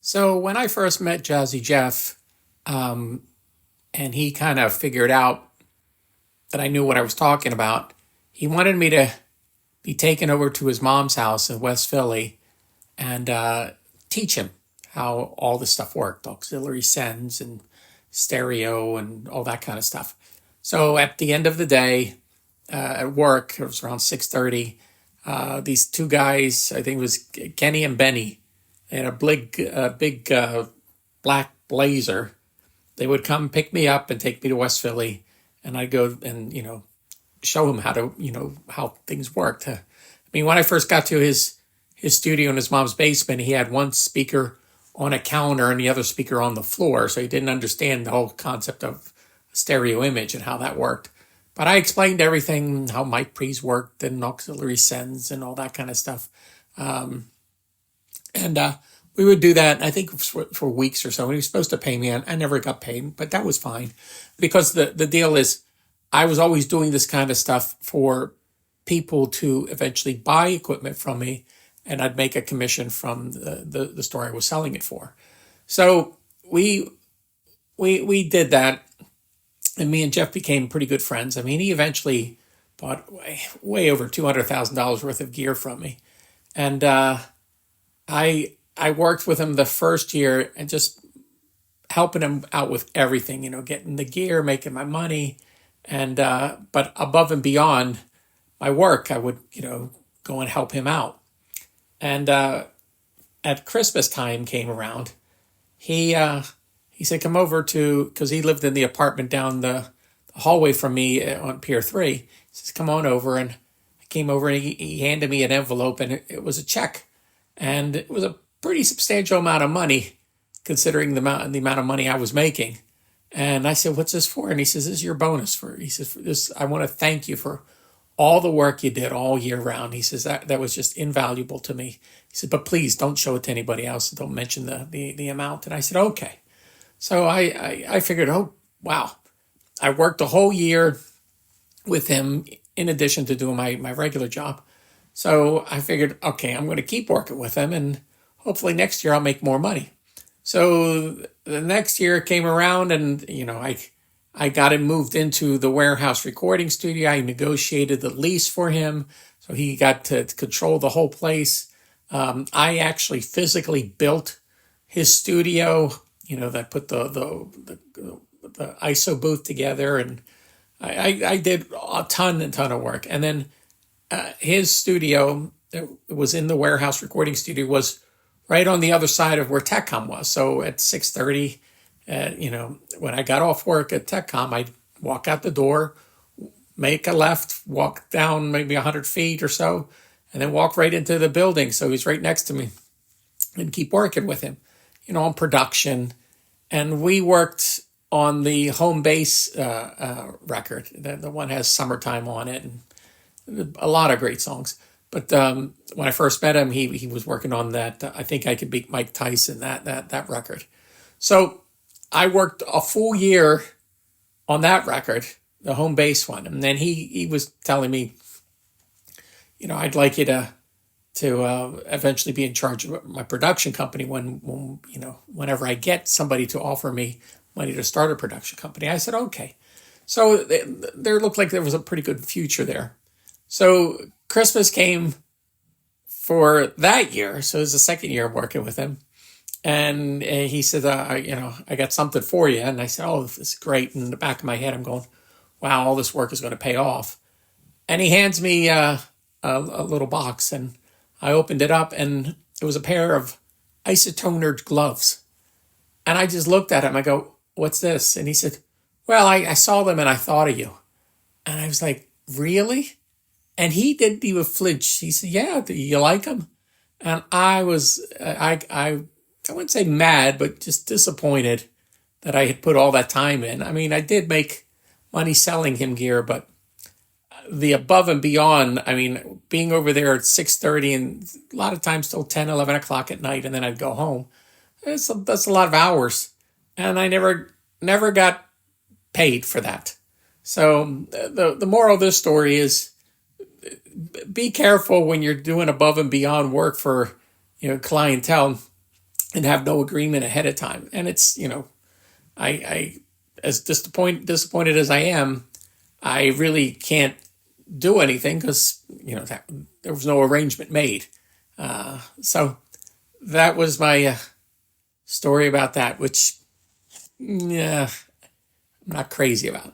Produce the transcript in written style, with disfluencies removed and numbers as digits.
So when I first met Jazzy Jeff, um, and he kind of figured out that I knew what I was talking about, he wanted me to be taken over to his mom's house in West Philly and teach him how all this stuff worked, auxiliary sends and stereo and all that kind of stuff. So at the end of the day, at work, it was around 6:30. These two guys, I think it was Kenny and Benny, they had a big black blazer. They would come pick me up and take me to West Philly, and I'd go and show him how to how things worked. I mean, when I first got to his studio in his mom's basement, he had one speaker on a counter and the other speaker on the floor, so he didn't understand the whole concept of stereo image and how that worked. But I explained everything, how mic pre's worked and auxiliary sends and all that kind of stuff. And we would do that, I think, for weeks or so. And he was supposed to pay me. I never got paid, but that was fine. Because the deal is, I was always doing this kind of stuff for people to eventually buy equipment from me, and I'd make a commission from the store I was selling it for. So we did that, and me and Jeff became pretty good friends. I mean, he eventually bought way over $200,000 worth of gear from me. And I worked with him the first year and just helping him out with everything, getting the gear, making my money. And but above and beyond my work, I would, go and help him out. And at Christmas time came around, he said, come over because he lived in the apartment down the hallway from me on Pier 3. He says, come on over. And I came over and he handed me an envelope, and it was a check. And it was a pretty substantial amount of money, considering the amount of money I was making. And I said, what's this for? And he says, this is your bonus he says, for this, I want to thank you for all the work you did all year round. He says, that was just invaluable to me. He said, but please don't show it to anybody else. Don't mention the amount. And I said, okay. So I figured, oh, wow. I worked a whole year with him in addition to doing my regular job. So I figured, okay, I'm going to keep working with him, and hopefully next year I'll make more money. So the next year came around, and I got him moved into the warehouse recording studio. I negotiated the lease for him, so he got to control the whole place. I actually physically built his studio. That put the ISO booth together, and I did a ton of work. And then his studio, it was in the warehouse recording studio, was right on the other side of where TechCom was. So at 6:30, when I got off work at TechCom, I'd walk out the door, make a left, walk down maybe 100 feet or so, and then walk right into the building. So he's right next to me, and keep working with him, on production. And we worked on the Homebase record. The one has Summertime on it, and a lot of great songs. But when I first met him, he was working on that. I think I could beat Mike Tyson, that record. So I worked a full year on that record, the Homebase one, and then he was telling me, I'd like you to eventually be in charge of my production company whenever I get somebody to offer me money to start a production company. I said, okay. So there looked like there was a pretty good future there. So Christmas came for that year. So it was the second year I'm working with him. And he said, I got something for you. And I said, oh, this is great. In the back of my head, I'm going, wow, all this work is going to pay off. And he hands me a little box, and I opened it up, and it was a pair of isotoner gloves. And I just looked at him. I go, what's this? And he said, well, I saw them and I thought of you. And I was like, really? And he didn't even flinch. He said, yeah, do you like them? And I was, I wouldn't say mad, but just disappointed that I had put all that time in. I mean, I did make money selling him gear, but the above and beyond, I mean, being over there at 6:30 and a lot of times till 10, 11 o'clock at night, and then I'd go home. That's a lot of hours. And I never got paid for that. So the moral of this story is, be careful when you're doing above and beyond work for clientele. and have no agreement ahead of time. And it's, I as disappointed as I am, I really can't do anything because, there was no arrangement made. So that was my story about that, which, yeah, I'm not crazy about.